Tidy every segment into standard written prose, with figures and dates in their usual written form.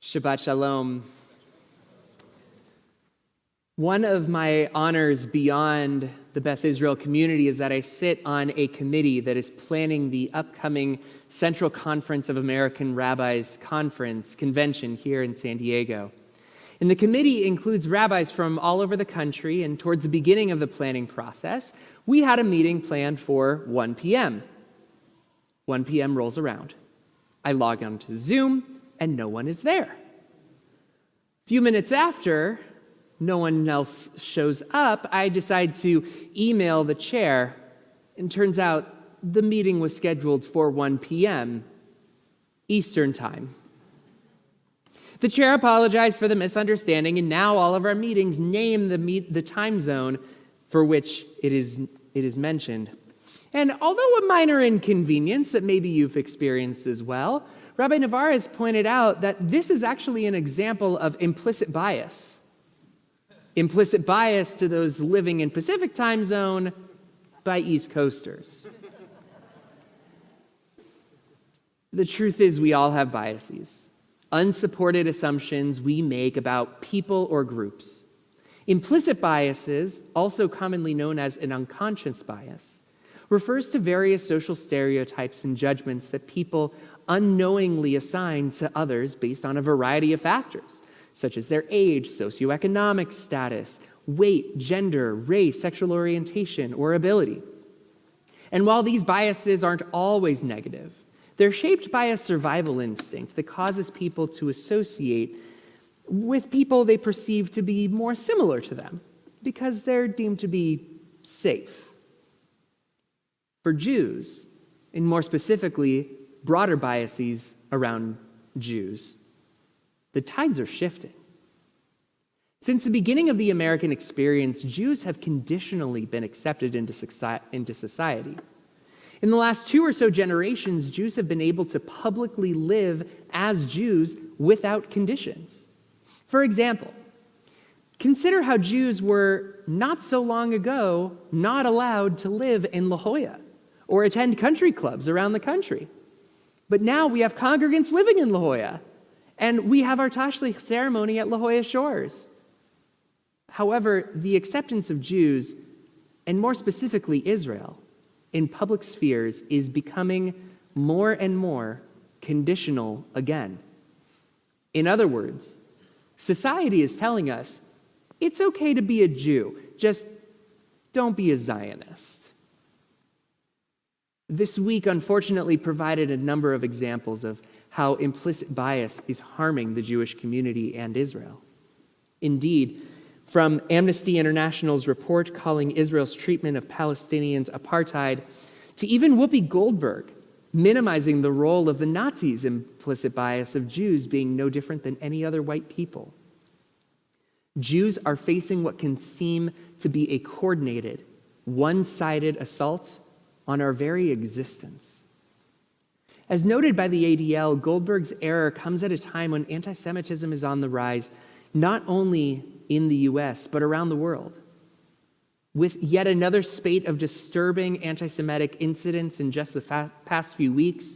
Shabbat Shalom. One of my honors beyond the Beth Israel community is that I sit on a committee that is planning the upcoming Central Conference of American Rabbis convention here in San Diego. And the committee includes rabbis from all over the country, and towards the beginning of the planning process, we had a meeting planned for 1 p.m. 1 p.m. rolls around. I log on to Zoom, and no one is there. A few minutes after, no one else shows up, I decide to email the chair, and turns out the meeting was scheduled for 1 p.m. Eastern Time. The chair apologized for the misunderstanding, and now all of our meetings name the time zone for which it is mentioned. And although a minor inconvenience that maybe you've experienced as well, Rabbi Navarez pointed out that this is actually an example of implicit bias. Implicit bias to those living in Pacific time zone by East Coasters. The truth is we all have biases, unsupported assumptions we make about people or groups. Implicit biases, also commonly known as an unconscious bias, refers to various social stereotypes and judgments that people unknowingly assign to others based on a variety of factors, such as their age, socioeconomic status, weight, gender, race, sexual orientation, or ability. And while these biases aren't always negative, they're shaped by a survival instinct that causes people to associate with people they perceive to be more similar to them because they're deemed to be safe. For Jews, and more specifically, broader biases around Jews, the tides are shifting. Since the beginning of the American experience, Jews have conditionally been accepted into society. In the last 2 or so generations, Jews have been able to publicly live as Jews without conditions. For example, consider how Jews were not so long ago not allowed to live in La Jolla or attend country clubs around the country. But now we have congregants living in La Jolla, and we have our Tashlich ceremony at La Jolla Shores. However, the acceptance of Jews, and more specifically Israel, in public spheres is becoming more and more conditional again. In other words, society is telling us it's okay to be a Jew, just don't be a Zionist. This week, unfortunately, provided a number of examples of how implicit bias is harming the Jewish community and Israel. Indeed, from Amnesty International's report calling Israel's treatment of Palestinians apartheid, to even Whoopi Goldberg minimizing the role of the Nazis' implicit bias of Jews being no different than any other white people. Jews are facing what can seem to be a coordinated, one-sided assault on our very existence. As noted by the ADL, Goldberg's error comes at a time when anti-Semitism is on the rise, not only in the US, but around the world. With yet another spate of disturbing anti-Semitic incidents in just the past few weeks,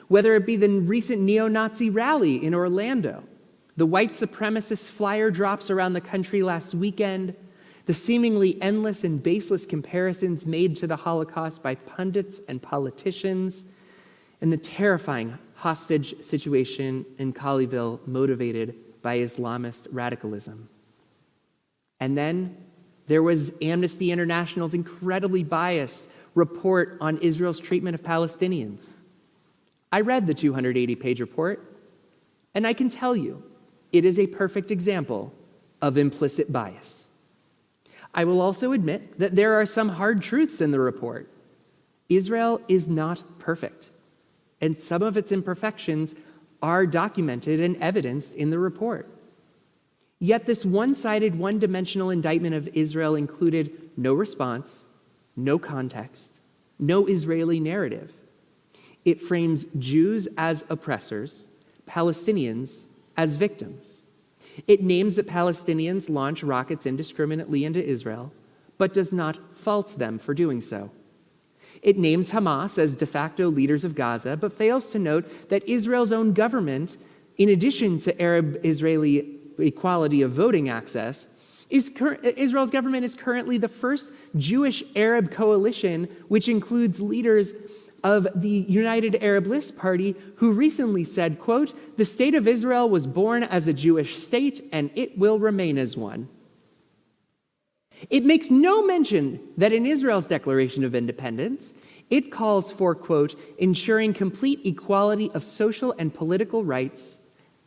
whether it be the recent neo-Nazi rally in Orlando, the white supremacist flyer drops around the country last weekend, the seemingly endless and baseless comparisons made to the Holocaust by pundits and politicians, and the terrifying hostage situation in Colleyville motivated by Islamist radicalism. And then there was Amnesty International's incredibly biased report on Israel's treatment of Palestinians. I read the 280-page report, and I can tell you, it is a perfect example of implicit bias. I will also admit that there are some hard truths in the report. Israel is not perfect, and some of its imperfections are documented and evidenced in the report. Yet this one-sided, one-dimensional indictment of Israel included no response, no context, no Israeli narrative. It frames Jews as oppressors, Palestinians as victims. It names that Palestinians launch rockets indiscriminately into Israel, but does not fault them for doing so. It names Hamas as de facto leaders of Gaza, but fails to note that Israel's own government in addition to Arab-Israeli equality of voting access, Israel's government is currently the first Jewish-Arab coalition, which includes leaders of the United Arab List Party, who recently said, quote, "The state of Israel was born as a Jewish state, and it will remain as one." It makes no mention that in Israel's Declaration of Independence, it calls for, quote, "ensuring complete equality of social and political rights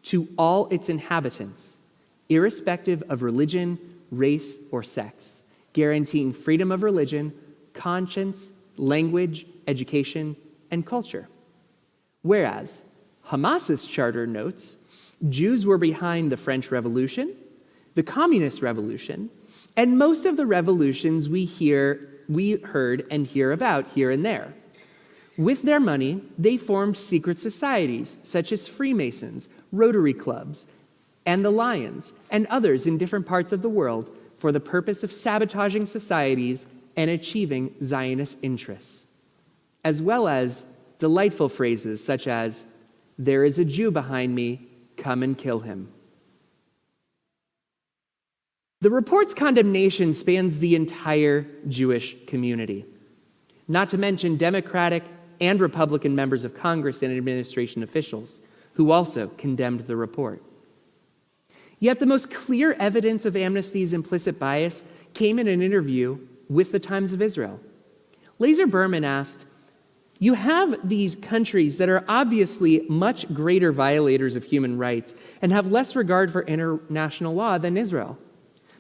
to all its inhabitants, irrespective of religion, race, or sex, guaranteeing freedom of religion, conscience, language, education, and culture." Whereas Hamas's charter notes Jews were behind the French Revolution, the Communist Revolution, and most of the revolutions we heard and hear about here and there. With their money, they formed secret societies such as Freemasons, Rotary Clubs, and the Lions, and others in different parts of the world for the purpose of sabotaging societies and achieving Zionist interests, as well as delightful phrases such as, "There is a Jew behind me, come and kill him." The report's condemnation spans the entire Jewish community, not to mention Democratic and Republican members of Congress and administration officials, who also condemned the report. Yet the most clear evidence of Amnesty's implicit bias came in an interview with the Times of Israel. Lazer Berman asked, "You have these countries that are obviously much greater violators of human rights and have less regard for international law than Israel.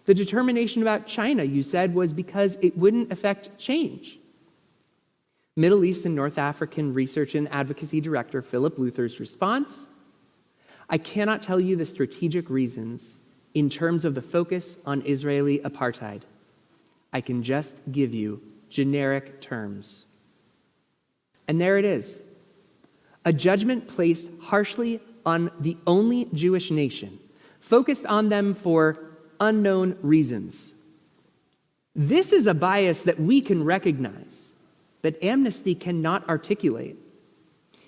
The determination about China, you said, was because it wouldn't affect change." Middle East and North African Research and Advocacy Director Philip Luther's response, "I cannot tell you the strategic reasons in terms of the focus on Israeli apartheid. I can just give you generic terms." And there it is, a judgment placed harshly on the only Jewish nation, focused on them for unknown reasons. This is a bias that we can recognize, but Amnesty cannot articulate.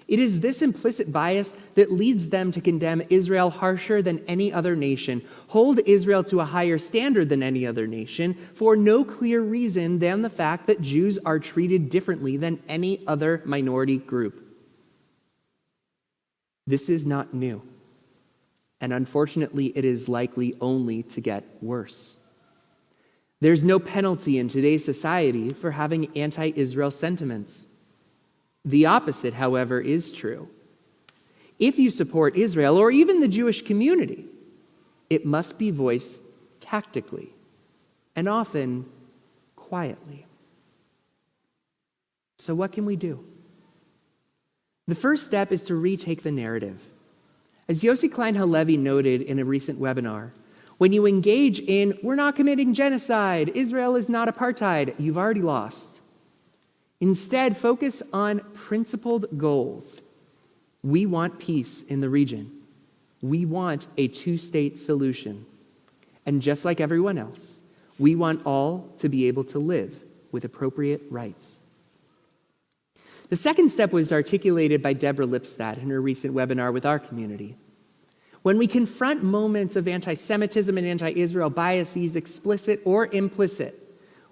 It is this implicit bias that leads them to condemn Israel harsher than any other nation, hold Israel to a higher standard than any other nation, for no clear reason than the fact that Jews are treated differently than any other minority group. This is not new, and unfortunately, it is likely only to get worse. There's no penalty in today's society for having anti-Israel sentiments. The opposite, however, is true. If you support Israel, or even the Jewish community, it must be voiced tactically, and often quietly. So what can we do? The first step is to retake the narrative. As Yossi Klein Halevi noted in a recent webinar, when you engage in, "We're not committing genocide, Israel is not apartheid," you've already lost. Instead, focus on principled goals. We want peace in the region. We want a two-state solution. And just like everyone else, we want all to be able to live with appropriate rights. The second step was articulated by Deborah Lipstadt in her recent webinar with our community. When we confront moments of anti-Semitism and anti-Israel biases, explicit or implicit,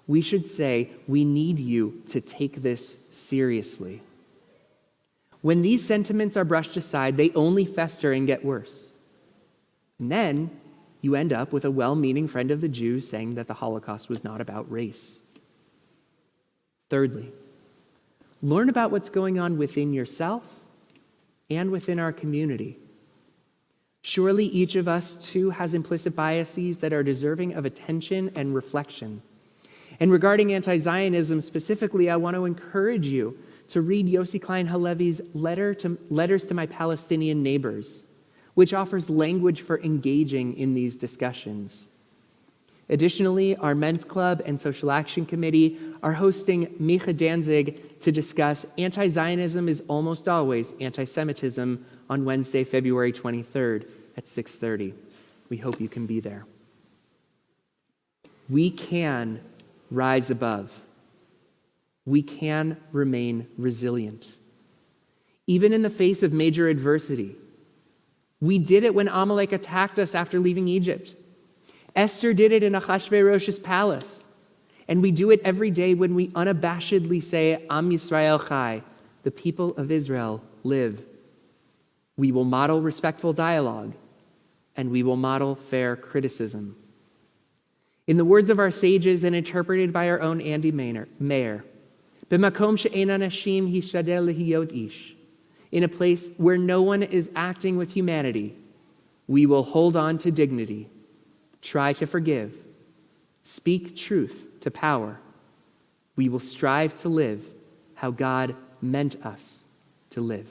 we should say, "We need you to take this seriously." When these sentiments are brushed aside, they only fester and get worse. And then you end up with a well-meaning friend of the Jews saying that the Holocaust was not about race. Thirdly, learn about what's going on within yourself and within our community. Surely each of us, too, has implicit biases that are deserving of attention and reflection. And regarding anti-Zionism specifically, I want to encourage you to read Yossi Klein Halevi's Letters to My Palestinian Neighbors, which offers language for engaging in these discussions. Additionally, our Men's Club and Social Action Committee are hosting Micha Danzig to discuss Anti-Zionism is Almost Always Anti-Semitism on Wednesday, February 23rd at 6:30. We hope you can be there. We can rise above. We can remain resilient. Even in the face of major adversity, We did it when Amalek attacked us after leaving Egypt. Esther did it in Achashverosh's palace. And we do it every day when we unabashedly say, Am Yisrael Chai, the people of Israel live. We will model respectful dialogue, and we will model fair criticism. In the words of our sages and interpreted by our own Andy Mayer, B'makom she'en anashim hishadel lehiyot ish. In a place where no one is acting with humanity, we will hold on to dignity, try to forgive, speak truth to power. We will strive to live how God meant us to live.